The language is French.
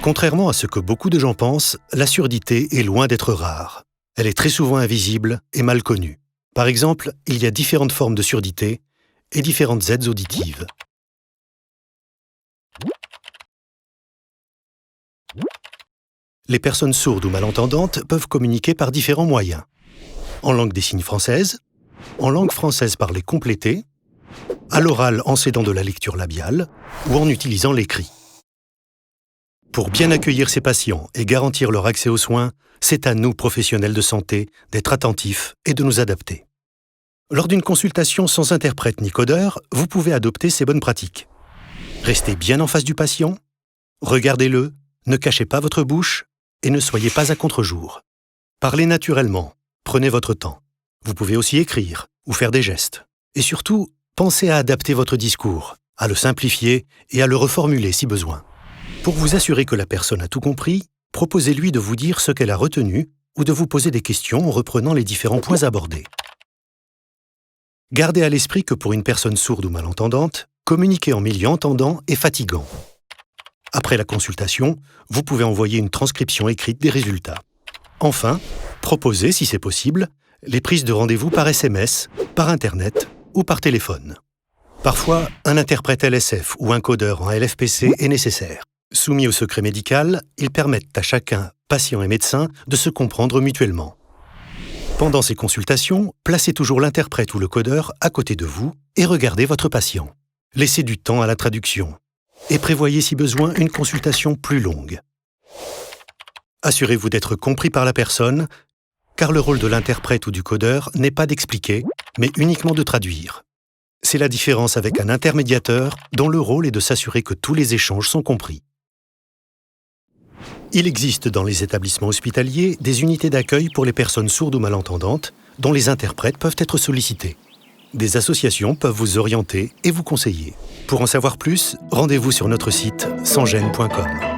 Contrairement à ce que beaucoup de gens pensent, la surdité est loin d'être rare. Elle est très souvent invisible et mal connue. Par exemple, il y a différentes formes de surdité et différentes aides auditives. Les personnes sourdes ou malentendantes peuvent communiquer par différents moyens. En langue des signes française, en langue française parlée complétée, à l'oral en s'aidant de la lecture labiale ou en utilisant l'écrit. Pour bien accueillir ces patients et garantir leur accès aux soins, c'est à nous, professionnels de santé, d'être attentifs et de nous adapter. Lors d'une consultation sans interprète ni codeur, vous pouvez adopter ces bonnes pratiques. Restez bien en face du patient, regardez-le, ne cachez pas votre bouche et ne soyez pas à contre-jour. Parlez naturellement, prenez votre temps. Vous pouvez aussi écrire ou faire des gestes. Et surtout, pensez à adapter votre discours, à le simplifier et à le reformuler si besoin. Pour vous assurer que la personne a tout compris, proposez-lui de vous dire ce qu'elle a retenu ou de vous poser des questions en reprenant les différents points abordés. Gardez à l'esprit que pour une personne sourde ou malentendante, communiquer en milieu entendant est fatigant. Après la consultation, vous pouvez envoyer une transcription écrite des résultats. Enfin, proposez, si c'est possible, les prises de rendez-vous par SMS, par Internet ou par téléphone. Parfois, un interprète LSF ou un codeur en LFPC est nécessaire. Soumis au secret médical, ils permettent à chacun, patient et médecin, de se comprendre mutuellement. Pendant ces consultations, placez toujours l'interprète ou le codeur à côté de vous et regardez votre patient. Laissez du temps à la traduction et prévoyez si besoin une consultation plus longue. Assurez-vous d'être compris par la personne, car le rôle de l'interprète ou du codeur n'est pas d'expliquer, mais uniquement de traduire. C'est la différence avec un intermédiateur dont le rôle est de s'assurer que tous les échanges sont compris. Il existe dans les établissements hospitaliers des unités d'accueil pour les personnes sourdes ou malentendantes dont les interprètes peuvent être sollicités. Des associations peuvent vous orienter et vous conseiller. Pour en savoir plus, rendez-vous sur notre site sansgene.com.